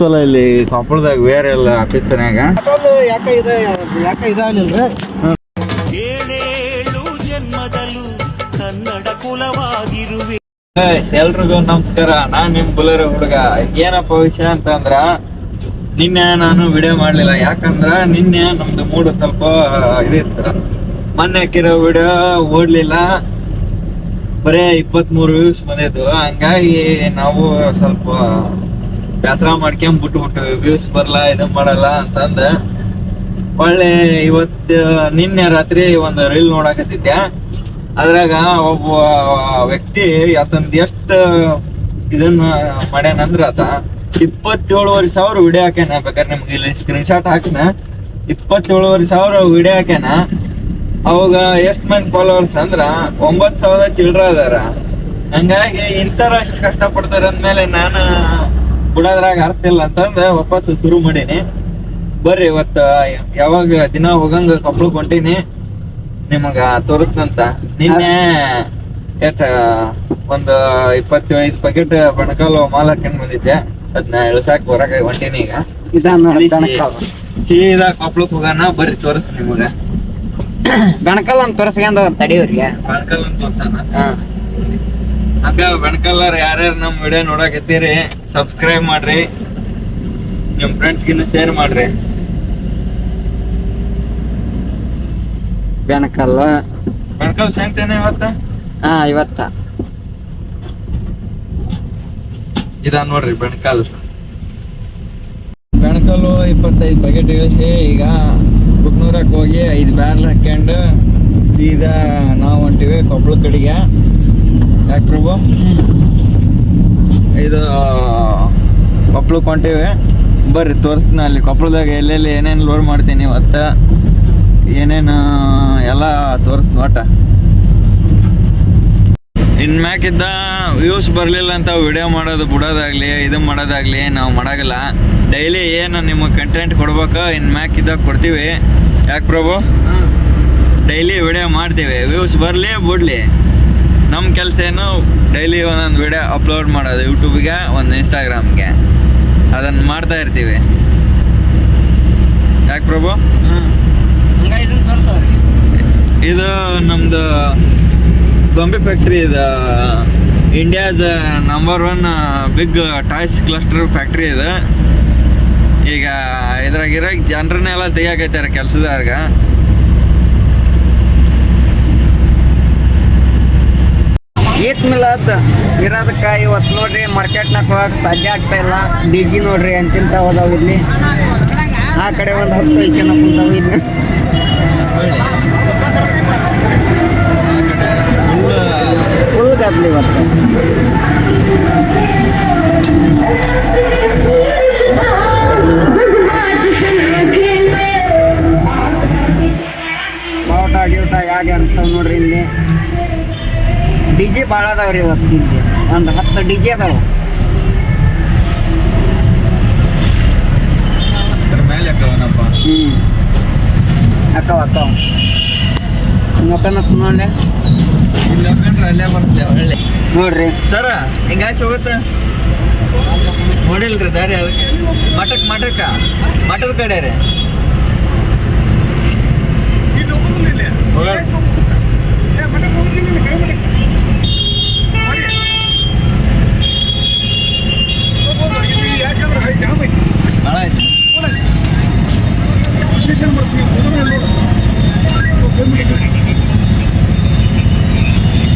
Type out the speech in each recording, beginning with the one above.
ಚಲೋ ಇಲ್ಲಿ ಕೊಪ್ಪಳದಾಗ ಬೇರೆ ಎಲ್ಲ ಆಫೀಸರ್ನಾಗ ಯಾಕೆ ಇದಾಗಲಿಲ್ಲ ಕನ್ನಡ ಕುಲವಾಗಿರುವೆ. ಎಲ್ರಿಗೂ ನಮಸ್ಕಾರ. ನಾನ್ ನಿಮ್ ಬುಲರ ಹುಡುಗ. ಏನಪ್ಪ ವಿಷಯ ಅಂತಂದ್ರ ನಿನ್ನೆ ನಾನು ವಿಡಿಯೋ ಮಾಡ್ಲಿಲ್ಲ, ಯಾಕಂದ್ರ ನಿನ್ನೆ ನಮ್ದು ಮೂಡ್ ಸ್ವಲ್ಪ ಇದಿತ್ತು. ಮೊನ್ನೆ ಹಾಕಿರೋ ವಿಡಿಯೋ ಓಡ್ಲಿಲ್ಲ, ಬರೇ 23 ವ್ಯೂಸ್ ಬಂದಿದ್ವು. ಹಂಗಾಗಿ ನಾವು ಸ್ವಲ್ಪ ಬೇಸರ ಮಾಡ್ಕೊಂಡ್ ಬಿಟ್ಬಿಟ್ಟು ವ್ಯೂಸ್ ಬರಲ್ಲ ಇದು ಮಾಡಲ್ಲ ಅಂತಂದ ಒಳ್ಳೆ ಇವತ್ತು ನಿನ್ನೆ ರಾತ್ರಿ ಒಂದು ರೀಲ್ ನೋಡಕತ್ತಿದ್ದೆ. ಅದ್ರಾಗ ಒಬ್ಬ ವ್ಯಕ್ತಿ ಆತಂದ್ ಎಷ್ಟು ಇದನ್ನ ಮಾಡ್ಯಾನಂದ್ರ ಆತ 27,500 ವಿಡಿಯೋ ಹಾಕ್ಯಾನ. ಬೇಕಾದ್ರೆ ನಿಮ್ಗೆ ಇಲ್ಲಿ ಸ್ಕ್ರೀನ್ ಶಾಟ್ ಹಾಕಿನ. 27,500 ವಿಡಿಯೋ ಹಾಕ್ಯಾನ. ಅವಾಗ ಎಷ್ಟ್ ಮಂದಿ ಫಾಲೋವರ್ಸ್ ಅಂದ್ರ 9,000 ಚಿಲ್ಡ್ರ ಅದಾರ. ಹಂಗಾಗಿ ಇಂಥವ್ರು ಅಷ್ಟು ಕಷ್ಟ ಪಡ್ತಾರ ಅಂದ್ಮೇಲೆ ನಾನು ಬಿಡೋದ್ರಾಗ ಅರ್ಥ ಇಲ್ಲ ಅಂತಂದ ವಾಪಸ್ ಶುರು ಮಾಡೀನಿ. ಬರ್ರಿ ಇವತ್ತ ಯಾವಾಗ ದಿನ ಹೋಗಂಗ ಕೊಪ್ಪಳಕ್ಕೆ ಹೊಂಟೀನಿ, ನಿಮಗ ತೋರಿಸ್ತಂತ. ನಿನ್ನೆ ಎಷ್ಟ ಒಂದು 25 ಪ್ಯಾಕೆಟ್ ಬಣಕಾಲು ಮಾಲ್ ಹಾಕೊಂಡ್ ಬಂದಿದ್ದೆ. ಅದನ್ನ ಇಳ್ಸಾಕ್ ಹೊರಗೆ ಹೊಂಟೀನಿ. ಈಗ ಸೀದಾ ಕೊಪ್ಪಳಕ್ಕೆ ಹೋಗೋಣ, ಬರ್ರಿ ತೋರಿಸ್ತೀನಿ ನಿಮಗ. ಗಣಕಲ್ ಅಂತ ತೋರಿಸ್ಕೊಂಡ ತಡಿಯವ್ರಿಗೆ ಬಣಕಲ್ ಅಂತ ತೋರ್ಸಾನ. ಹಂಗ ಬಣಕಲ್ಲರ್ ಯಾರ್ಯಾರು ನಮ್ ವಿಡಿಯೋ ನೋಡಕತ್ತೀರಿ ಸಬ್ಸ್ಕ್ರೈಬ್ ಮಾಡ್ರಿ, ನಿಮ್ ಫ್ರೆಂಡ್ಸ್ಗಿನ್ನ ಶೇರ್ ಮಾಡ್ರಿ. ಬೆಣಕಲ್ ಸಾಯಂತೇನೆ ಇವತ್ತ ಇದ ನೋಡ್ರಿ ಬೆಣಕಲ್ಲು 25 ಪ್ಯಾಕೆಟ್ ಇಳಿಸಿ ಈಗ ಬುಕ್ನೂರಕ್ಕೆ ಹೋಗಿ 5 ಬ್ಯಾರ್ಲ್ ಹಾಕೊಂಡು ಸೀದಾ ನಾವು ಹೊಂಟಿವಿ ಕೊಪ್ಪಳ ಕಡೆಗೆ. ಯಾಕೆ ಪ್ರಭು ಇದು ಕೊಪ್ಪಳಕ್ಕೆ ಹೊಂಟಿವಿ. ಬರ್ರಿ ತೋರಿಸ್ತೀನಿ ಅಲ್ಲಿ ಕೊಪ್ಪಳದಾಗ ಎಲ್ಲೆಲ್ಲಿ ಏನೇನು ಲೋಡ್ ಮಾಡ್ತೀನಿ ಇವತ್ತು, ಏನೇನು ಎಲ್ಲ ತೋರಿಸ್ತೀನಿ. ಒಟ್ಟ ಇನ್ಮ್ಯಾಕಿದ್ದ ವ್ಯೂಸ್ ಬರಲಿಲ್ಲ ಅಂತ ವಿಡಿಯೋ ಮಾಡೋದು ಬಿಡೋದಾಗ್ಲಿ ಇದು ಮಾಡೋದಾಗ್ಲಿ ನಾವು ಮಾಡೋಂಗಿಲ್ಲ. ಡೈಲಿ ಏನು ನಿಮಗೆ ಕಂಟೆಂಟ್ ಕೊಡ್ಬೇಕು, ಇನ್ಮ್ಯಾಕಿದ್ದಾಗ ಕೊಡ್ತೀವಿ. ಯಾಕೆ ಪ್ರಭು ಡೈಲಿ ವಿಡಿಯೋ ಮಾಡ್ತೀವಿ, ವ್ಯೂಸ್ ಬರಲಿ ಬಿಡಲಿ. ನಮ್ಮ ಕೆಲಸ ಏನು ಡೈಲಿ ಒಂದೊಂದು ವಿಡಿಯೋ ಅಪ್ಲೋಡ್ ಮಾಡೋದು, ಯೂಟ್ಯೂಬ್ಗೆ ಒಂದು ಇನ್ಸ್ಟಾಗ್ರಾಮ್ಗೆ ಅದನ್ನು ಮಾಡ್ತಾ ಇರ್ತೀವಿ. ಯಾಕೆ ಪ್ರಭು ಇದು ನಮ್ದು ಗೊಂಬೆ ಫ್ಯಾಕ್ಟ್ರಿ. ಇದು India's number 1 big toys cluster factory ಇದು. ಈಗ ಇದ್ರಾಗಿರೋ ಜನರನ್ನೆಲ್ಲ ತೆಗಿಯಾಕೈತಾರ ಕೆಲ್ಸದಾಗ. ಈತ್ ಮಿಲಾದ್ ಇರೋದಕ್ಕ ಇವತ್ತು ನೋಡ್ರಿ ಮಾರ್ಕೆಟ್ನಾಗ ಹೋಗಕ್ಕೆ ಸಾಧ್ಯ ಆಗ್ತಾ ಇಲ್ಲ. ಡಿಜಿ ನೋಡ್ರಿ ಅಂತಿಂತ ಹೋದಾವ ಇಲ್ಲಿ. ಆ ಕಡೆ ಒಂದು 10 ಐಕೆನ ಕುಂತಾವ. ಇಲ್ಲಿ ಫುಲ್ ಗದ್ಲಿ ಇವತ್ತು. ಬಾವುಟ ಗಿವುಟ ಹೇಗೆ ಅಂತ ನೋಡ್ರಿ. ಇಲ್ಲಿ ಡಿಜೆ ಭಾಳ ಅದಾವ್ರಿ ಇವತ್ತು. ಇಲ್ಲಿ ಒಂದು 10 ಡಿಜೆ ಅದಾವ. ಅಕ್ಕವ ನೋಡ್ರಿ ಇಲ್ಲಿ ಹೋಗ್ಕೊಂಡ್ರೆ ಅಲ್ಲೇ ಬರ್ತದೆ ಒಳ್ಳೆ ನೋಡ್ರಿ ಸರ. ಹಿಂಗಾಯ್ತು ಹೋಗುತ್ತೆ ನೋಡಿಲ್ರಿ ದಾರಿ. ಅದಕ್ಕೆ ಮಠದ ಕಡೆ ರೀ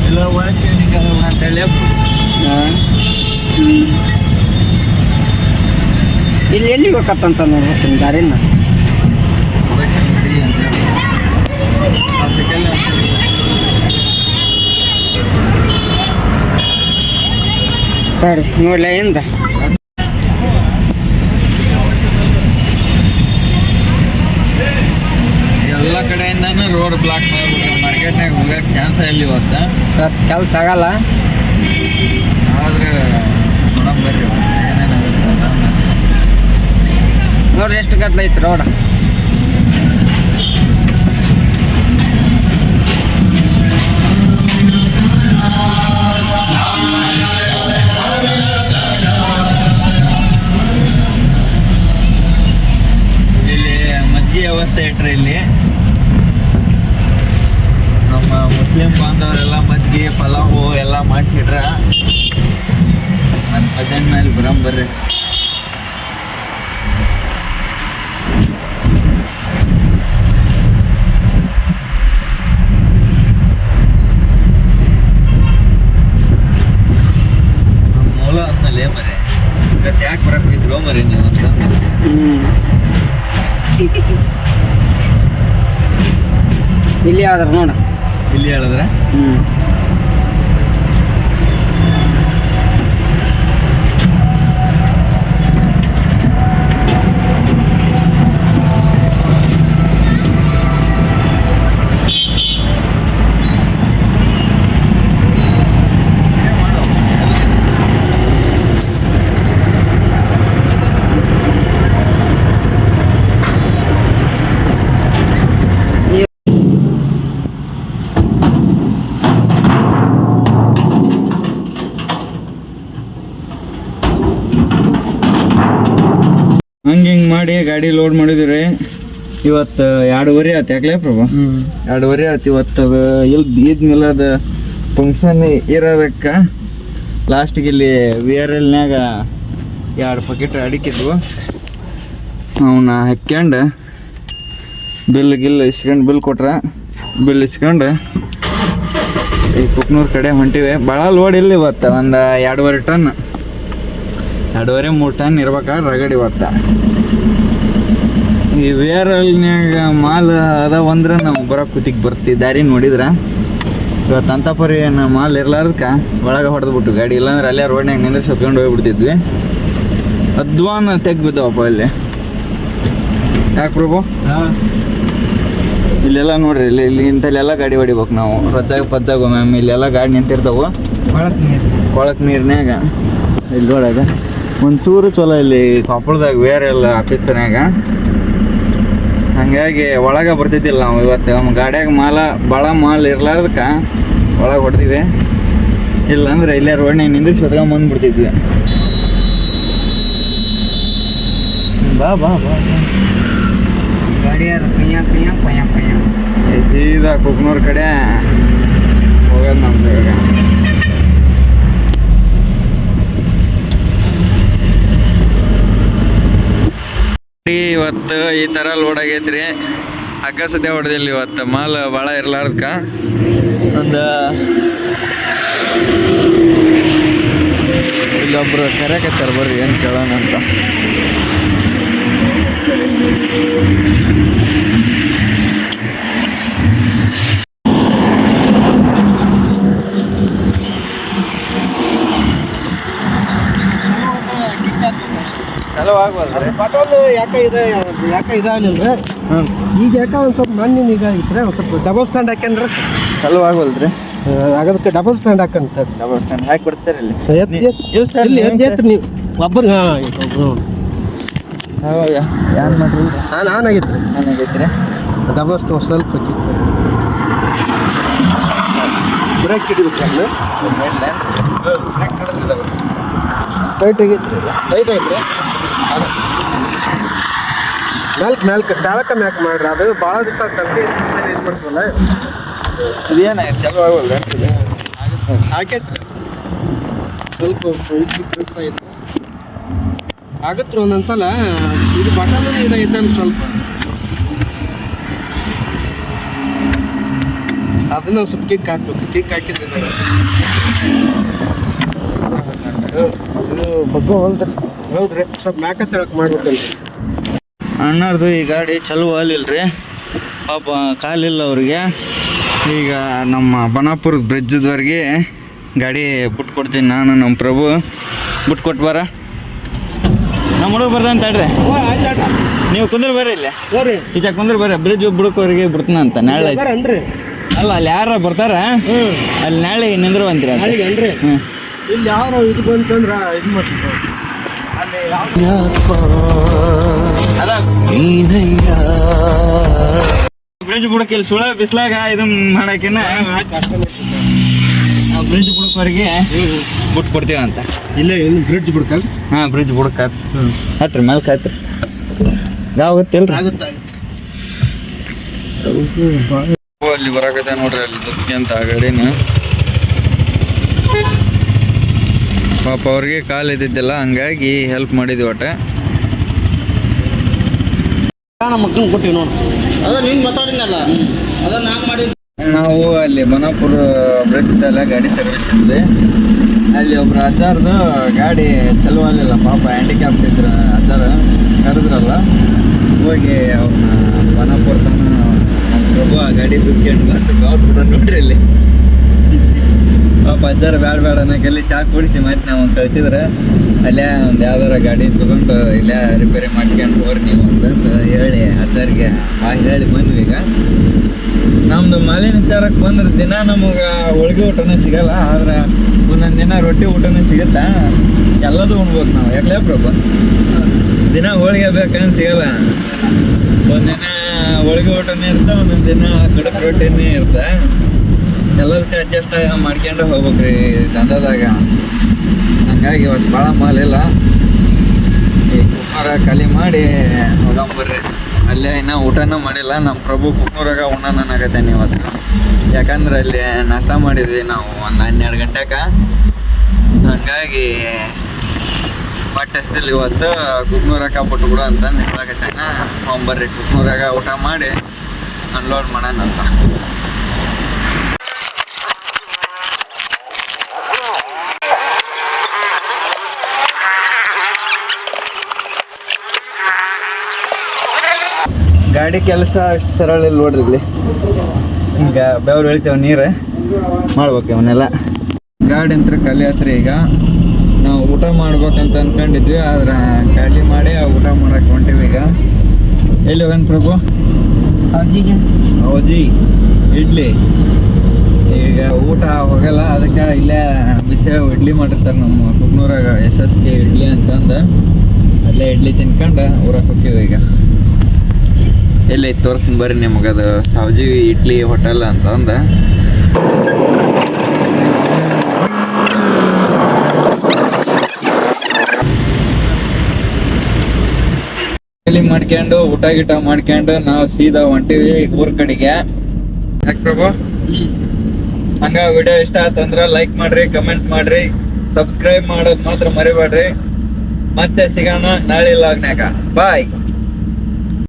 ಎಲ್ಲ ಅಂತೇಳಿ ಇಲ್ಲಿ ಎಲ್ಲಿ ಹೋಗತ್ತಂತ ನೋಡ್ಬೇಕು ದಾರಿನ. ಸರಿ ನೋಡ್ಲ ಎಂದ ಎಲ್ಲ ಕಡೆಯಿಂದಾನು ರೋಡ್ ಬ್ಲಾಕ್ ಮಾಡ್ಬಿಟ್ರೆ ಮಾರ್ಕೆಟ್ನಾಗ ಹೋಗಕ್ಕೆ ಚಾನ್ಸ್ ಇಲ್ಲ ಇವತ್ತು. ಕೆಲಸ ಆಗಲ್ಲ. ಆದ್ರೆ ನೋಡಮ್ ಬರ್ರಿ ಏನೇನಾಗುತ್ತೆ ನೋಡ್ರಿ ಎಷ್ಟು ಗದ್ದಲ ಐತಿ ರೋಡ್. ವ್ಯವಸ್ಥೆ ಇಟ್ರಿ ಇಲ್ಲಿ. ನಮ್ಮ ಮುಸ್ಲಿಂ ಬಾಂಧವರೆಲ್ಲ ಮಜ್ಜಿಗೆ ಪಲಾವು ಎಲ್ಲ ಮಾಡಿಸಿಟ್ರ ಮತ್ತು ಮಧ್ಯಾಹ್ನ ಮೇಲೆ ಬರ್ರಿ. ಮೂಲ ಅಂದ್ಮೇಲೆ ಮರೆ ಇವತ್ತು ಯಾಕೆ ಬರಕ್ಕಿದ್ರು ಮರಿ ನೀವು ಅಂತಂದು. ಇಲ್ಲಿ ಆದ್ರ ನೋಡ, ಇಲ್ಲಿ ಹೇಳಿದ್ರೆ ಹಂಗೆ ಹಿಂಗೆ ಮಾಡಿ ಗಾಡಿ ಲೋಡ್ ಮಾಡಿದ್ರಿ. ಇವತ್ತು 2:30 ಆಯ್ತು. ಯಾಕಲೇ ಪ್ರಭು 2:30 ಆಯ್ತು. ಇವತ್ತು ಅದು ಇಲ್ಲಿ ಈದ್ ಮಿಲಾದ ಫಂಕ್ಷನ್ ಇರೋದಕ್ಕೆ ಲಾಸ್ಟಿಗೆ ಇಲ್ಲಿ VRLನ್ಯಾಗ 2 ಪ್ಯಾಕೆಟ್ ಅಡಿಕಿದ್ವು. ಅವನ್ನ ಹಾಕ್ಯಂಡು ಬಿಲ್ ಕೊಟ್ರ. ಬಿಲ್ ಇಸ್ಕೊಂಡು ಈ ಕುಕ್ನೂರ್ ಕಡೆ ಹೊಂಟಿವೆ. ಭಾಳ ಲೋಡ್ ಇಲ್ಲ ಇವತ್ತು. ಒಂದು 2.5 ಟನ್ 2.5-3 ಟನ್ ಇರ್ಬೇಕಾದ್ರೆ ರಗಡ್ ಇವತ್ತು. ಈ VRLನ್ಯಾಗ ಮಾಲ್ ಅದಾವ ಅಂದ್ರೆ ನಾವು ಬರೋಕೆ ಕೂತಿಗೆ ಬರ್ತೀವಿ. ದಾರಿ ನೋಡಿದ್ರೆ ಇವತ್ತು ಅಂತಪರಿ ಮಾಲ್ ಇರ್ಲಾರ್ದಕ್ಕೆ ಒಳಗೆ ಹೊಡೆದ್ಬಿಟ್ಟು ಗಾಡಿ. ಇಲ್ಲಾಂದ್ರೆ ಅಲ್ಲೇ ರೋಡ್ನಾಗ ನಿಂದ್ರಿಸಿ ಹೊತ್ಕೊಂಡು ಹೋಗ್ಬಿಡ್ತಿದ್ವಿ. ಅದ್ವಾನ ತೆಗ್ಬಿದ್ದಾವಪ್ಪ ಇಲ್ಲಿ. ಯಾಕೆ ಪ್ರಭು ಇಲ್ಲೆಲ್ಲ ನೋಡ್ರಿ, ಇಲ್ಲಿ ಇಂಥಲ್ಲೆಲ್ಲ ಗಾಡಿ ಹೊಡಿಬೇಕು ನಾವು. ರಜ್ಜಾಗ ಮ್ಯಾಮ್ ಇಲ್ಲೆಲ್ಲ ಗಾಡಿ ನಿಂತಿರ್ತಾವೆ ಕೊಳಕ್ ನೀರ್ನ್ಯಾಗ. ಇಲ್ಲಿ ಒಳಗೆ ಒಂಚೂರು ಚಲೋ ಇಲ್ಲಿ ಕೊಪ್ಪಳದಾಗ VRL ಆಫೀಸ್ನಾಗ. ಹಂಗಾಗಿ ಒಳಗೆ ಬರ್ತಿದ್ದಿಲ್ಲ ನಾವು. ಇವತ್ತು ನಮ್ಮ ಗಾಡಿಯಾಗ ಭಾಳ ಮಾಲ್ ಇರ್ಲಾರ್ದಕ್ಕೆ ಒಳಗೆ ಹೊಡ್ತೀವಿ. ಇಲ್ಲಾಂದ್ರೆ ಇಲ್ಲೇ ರೋಡ್ನಾಗ ನಿಂದಿಸಿ ಹೊತ್ಕೊಂಡ್ ಬಂದ್ಬಿಡ್ತಿದ್ವಿ. ಬಾ ಬಾ ಬಾ ಗಾಡಿ ಸೀದಾ ಕುಕ್ನೂರ್ ಕಡೆ ಹೋಗೋದು ನಮ್ದು ಈಗ. ಇವತ್ತು ಈ ಥರ ಲೋಡ್ ಆಗೈತ್ರಿ. ಹಗ್ಗ ಸದ್ಯ ಹೊಡೆದಿಲ್ಲ ಇವತ್ತು. ಮಾಲ್ ಭಾಳ ಇರ್ಲಾರ್ದಕ್ಕ ಒಂದು ಇಲ್ಲೊಬ್ರು ಕರೆಯಕತ್ತಾರ, ಬರ್ರಿ ಏನು ಕೇಳೋಣ ಅಂತ. ಚಲೋ ಆಗ್ಬೋದ್ರಿ. ಯಾಕೆ ಇದಾಗಲಿಲ್ಲ ಈಗ. ಯಾಕೆ ಒಂದು ಸ್ವಲ್ಪ ಮಣ್ಣಿನ ಈಗ ಇದ್ರೆ ಒಂದು ಸ್ವಲ್ಪ ಡಬಲ್ ಸ್ಟ್ಯಾಂಡ್ ಹಾಕ್ಯಂದ್ರೆ ಚಲೋ ಆಗ್ಬೋದ್ರಿ. ಆಗೋದಕ್ಕೆ ಡಬಲ್ ಸ್ಟ್ಯಾಂಡ್ ಹಾಕಂತ ಡಬಲ್ ಸ್ಟ್ಯಾಂಡ್ ಹಾಕಿ ಬಿಡ್ತಾರೆ ಇಲ್ಲಿ. ನೀವು ಒಬ್ಬರು ಏನು ಮಾಡ್ರಿ ನಾನಾಗಿತ್ತು ಏನಾಗೈತ್ರಿ. ಡಬಲ್ ಸ್ಟೋವ್ ಸ್ವಲ್ಪ ಬ್ರೇಕ್ ಹಿಡಿಬೇಕು. ಟೈಟ್ ಆಗೈತ್ರಿ. ಟೈಟ್ ಐತ್ರಿ. ಮ್ಯಾಲ್ಕ್ ಕೆಳಕ್ಕೆ ಮ್ಯಾಕ್ ಮಾಡ್ರಿ. ಅದು ಭಾಳ ದಿವಸ ಕಲ್ತಿ ಇದು ಮಾಡ್ತೀವಲ್ಲ. ಇದೇನಾಯ್ತು ಚಲೋ ಆಗೋಲ್ಲ ಆಗ್ತದೆ. ಹಾಕೈತ್ರಿ ಸ್ವಲ್ಪ ಪ್ರೆಸ್ ಆಯ್ತು. ಆಗತ್ರಿ ಒಂದೊಂದ್ಸಲ. ಇದು ಬಟನ್ ಇದೈತಲ್ಲ ಸ್ವಲ್ಪ. ಅದನ್ನ ಸ್ವಲ್ಪ ಕಿಕ್ ಹಾಕ್ಬೇಕು. ಕಿಕ್ ಹಾಕಿದ್ರೆ ಇದು ಬಗ್ಗು ಹೊಲ್ದ್ರಿ. ಹೌದ್ರಿ, ಸ್ವಲ್ಪ ಮ್ಯಾಕ ತೆಳಕ್ ಮಾಡ್ಬೇಕಲ್ರಿ. ಅಣ್ಣಾರ್ದು ಈ ಗಾಡಿ ಚಲೋ ಅಲ್ಲಿಲ್ರಿ ಪಾಪ, ಕಾಲಿಲ್ಲ ಅವ್ರಿಗೆ. ಈಗ ನಮ್ಮ ಬನಾಪುರದ ಬ್ರಿಡ್ಜ್ದವರೆಗೆ ಗಾಡಿ ಬಿಟ್ಕೊಡ್ತೀನಿ ನಾನು, ನಮ್ಮ ಪ್ರಭು ಬಿಟ್ಕೊಟ್ಟು ಬಾರ. ನಮ್ಮ ಹುಡುಗ ಬರ್ದಂತ ಹೇಳ್ರಿ. ನೀವು ಕುಂದ್ರ ಬರ್ರಿ ಇಲ್ಲಿ. ಈಚೆ ಕುಂದ್ರ ಬರ್ರಿ. ಬ್ರಿಡ್ಜ್ ಬಿಡಕೋರಿಗೆ ಬಿಡ್ತಾನ ಅಂತ ನಾಳೆ. ಅಲ್ಲ ಅಲ್ಲಿ ಯಾರ ಬರ್ತಾರ ಅಲ್ಲಿ ನಾಳೆ ನಿಂದ್ರುವಂತೀರ. ಹ್ಞೂ ಇಲ್ಲಿ ಯಾರು ಇದು ಬಂತಂದ್ರ ಇದು ಮಾಡ್ತೀವಿ. ಅದ ಬ್ರಿಡ್ಜ್ ಬುಡಕ್ಕೆ ಇಲ್ಲಿ ಸುಳ ಬಿಸ್ಲಾಗ ಇದನ್ನ ಮಾಡಕಿನ ಬ್ರಿಡ್ಜ್ ಬುಡಕ್ವರೆಗೆ ಬಿಟ್ಟು ಕೊಡ್ತೀವಿ ಅಂತ. ಇಲ್ಲೇ ಬ್ರಿಡ್ಜ್ ಬಿಡ್ಕಲ್. ಹಾಂ ಬ್ರಿಡ್ಜ್ ಬುಡಕ್ಕೆ ಹತ್ರಿ ಮೇಲ್ಕ ಹತ್ರಿ. ಯಾವ ಗೊತ್ತಿಲ್ರಿ. ಆಗುತ್ತೆ. ಅಲ್ಲಿ ಬರಾಕತ್ತೆ ನೋಡ್ರಿ, ಅಲ್ಲಿ ದುಃಖಿ ಅಂತ ಆ ಗಾಡಿನ. ಪಾಪ ಅವ್ರಿಗೆ ಕಾಲು ಇದ್ದಿದ್ದಿಲ್ಲ, ಹಂಗಾಗಿ ಹೆಲ್ಪ್ ಮಾಡಿದ್ವಿ ಒಟ್ಟೆ. ಮಕ್ಕಳು ಕೊಟ್ಟಿವಿ ನೋಡಿ, ಅದ ನೀನು ಮಾತಾಡಿದ್ನಲ್ಲ, ಅದನ್ನ ನಾಲ್ಕು ಮಾಡಿ. ನಾವು ಅಲ್ಲಿ ಬನಾಪುರ ಬ್ರಿಡ್ಜ್ ತಲೆ ಗಾಡಿ ತರಿಸಿದ್ವಿ. ಅಲ್ಲಿ ಒಬ್ರು ಅಜ್ಜಾರ್ದು ಗಾಡಿ ಚಲೋ ಆಗಲಿಲ್ಲ, ಪಾಪ ಹ್ಯಾಂಡಿಕ್ಯಾಪ್ಸ್ ಇದ್ರು ಅಜ್ಜಾರ, ಕರೆದ್ರಲ್ಲ ಹೋಗಿ ಅವ್ರನ್ನ ಬನಾಪುರ ತನ ನಮ್ಮ ಪ್ರಭು ಆ ಗಾಡಿ ದುಡ್ಕೊಂಡು ಅಂತ ಗೌರ್ಬಿಟ್ಟ ನೋಡ್ರಿ ಅಲ್ಲಿ. ಪಾಪ ಅಜ್ಜಾರ ಬೇಡ ಅನ್ನೋಕೆಲ್ಲಿ ಚಾ ಕುಡಿಸಿ ಮತ್ತೆ ನಾವು ಕಳಿಸಿದ್ರೆ ಅಲ್ಲೇ ಒಂದು ಯಾವ್ದಾರ ಗಾಡಿ ತಗೊಂಡು ಇಲ್ಲೇ ರಿಪೇರಿ ಮಾಡಿಸ್ಕೊಂಡು ಹೋಗ್ರಿ ನೀವು ಅಂತಂದು ಹೇಳಿ ಅಜ್ಜಾರಿಗೆ ಹೇಳಿ ಬಂದ್ವಿ. ಈಗ ನಮ್ದು ಮಾಲಿನ ವಿಚಾರಕ್ಕೆ ಬಂದ್ರೆ ದಿನ ನಮಗೆ ಹೋಳಿಗೆ ಊಟನೇ ಸಿಗಲ್ಲ, ಆದ್ರೆ ಒಂದೊಂದು ದಿನ ರೊಟ್ಟಿ ಊಟನೇ ಸಿಗುತ್ತಾ, ಎಲ್ಲದೂ ಉಣ್ಬೋದು ನಾವು. ಯಾಕಲೇ ಪ್ರಭು ದಿನ ಹೋಳಿಗೆ ಬೇಕಂತ ಸಿಗಲ್ಲ, ಒಂದಿನ ಹೋಳಿಗೆ ಊಟನೇ ಇರ್ತಾ, ಒಂದೊಂದು ದಿನ ಕಡಕ್ ರೊಟ್ಟಿನೇ ಇರ್ತಾ, ಎಲ್ಲದಕ್ಕೆ ಅಡ್ಜಸ್ಟ್ ಮಾಡ್ಕೊಂಡು ಹೋಗ್ಬೇಕ್ರಿ ದಂಧದಾಗ. ಹಂಗಾಗಿ ಇವತ್ತು ಭಾಳ ಮಾಲಿಲ್ಲ, ಈ ಕುಕ್ನೂರ ಖಾಲಿ ಮಾಡಿ ಹೋಗಂಬರ್ರಿ. ಅಲ್ಲೇ ಇನ್ನೂ ಊಟನೂ ಮಾಡಿಲ್ಲ, ನಮ್ಮ ಪ್ರಭು ಕುಕ್ನೂರಾಗ ಉಣ್ಣನಾಗತ್ತೇನೆ ಇವತ್ತು. ಯಾಕಂದ್ರೆ ಅಲ್ಲಿ ನಾಷ್ಟ ಮಾಡಿದ್ವಿ ನಾವು ಒಂದು 12 ಗಂಟೆಗೆ, ಹಂಗಾಗಿ ಬಟ್ಟೆ ಹಸಿಲ್ ಇವತ್ತು ಕುಕ್ನೂರಾಗ ಬಿಟ್ಬಿಡು ಅಂತಂದು ಹೇಳಕತ್ತೇನ. ಹೋಗ್ಬರ್ರಿ ಕುಕ್ನೂರಾಗ ಊಟ ಮಾಡಿ ಅನ್ಲೋಡ್ ಮಾಡೋಣ ಅಂತ. ಗಾಡಿ ಕೆಲಸ ಅಷ್ಟು ಸರಳ ಇಲ್ಲ ನೋಡ್ರಿ. ಇಲ್ಲಿ ಈಗ ಬೆವ್ರು ಹೇಳ್ತೇವೆ, ನೀರು ಮಾಡ್ಬೇಕು ಅವನ್ನೆಲ್ಲ. ಗಾಡಿ ಅಂತ ಖಾಲಿ ಆತ್ರಿ. ಈಗ ನಾವು ಊಟ ಮಾಡ್ಬೇಕಂತ ಅನ್ಕೊಂಡಿದ್ವಿ, ಆದ್ರೆ ಖಾಲಿ ಮಾಡಿ ಊಟ ಮಾಡಕ್ಕೆ ಹೊಂಟಿವಿ. ಈಗ ಎಲ್ಲಿ ಹೋಗೋಣ ಪ್ರಭು? ಸೌಜಿ ಇಡ್ಲಿ. ಈಗ ಊಟ ಹೋಗಲ್ಲ, ಅದಕ್ಕೆ ಇಲ್ಲೇ ಬಿಸಿ ಇಡ್ಲಿ ಮಾಡಿರ್ತಾರೆ ನಮ್ಮ ಕುಕ್ನೂರಾಗ, SSK ಇಡ್ಲಿ ಅಂತಂದು ಅಲ್ಲೇ ಇಡ್ಲಿ ತಿನ್ಕೊಂಡು ಊರಕ್ಕೆ ಹೋಗ್ತೀವಿ. ಈಗ ಎಲ್ಲಿ ತೋರಿಸ್ತೀನಿ ಬರ್ರಿ ನಿಮ್ಗೆ, ಅದು ಸಾವ್ಜಿ ಇಡ್ಲಿ ಹೋಟೆಲ್ ಅಂತಂದ. ಇಲ್ಲಿ ಮಾಡ್ಕೊಂಡು ಊಟ ಗೀಟ ಮಾಡ್ಕೊಂಡು ನಾವು ಸೀದಾ ಹೊಂಟಿವಿ ಊರ್ ಕಡೆಗೆ. ಯಾಕೆ ಪ್ರಭು? ಹಂಗ ವಿಡಿಯೋ ಇಷ್ಟ ಆತಂದ್ರ ಲೈಕ್ ಮಾಡ್ರಿ, ಕಮೆಂಟ್ ಮಾಡ್ರಿ, ಸಬ್ಸ್ಕ್ರೈಬ್ ಮಾಡೋದು ಮಾತ್ರ ಮರಿಬೇಡ್ರಿ. ಮತ್ತೆ ಸಿಗೋಣ ನಾಳೆ ಲಾಗ್ನ್ಯಾಗ. ಬಾಯ್.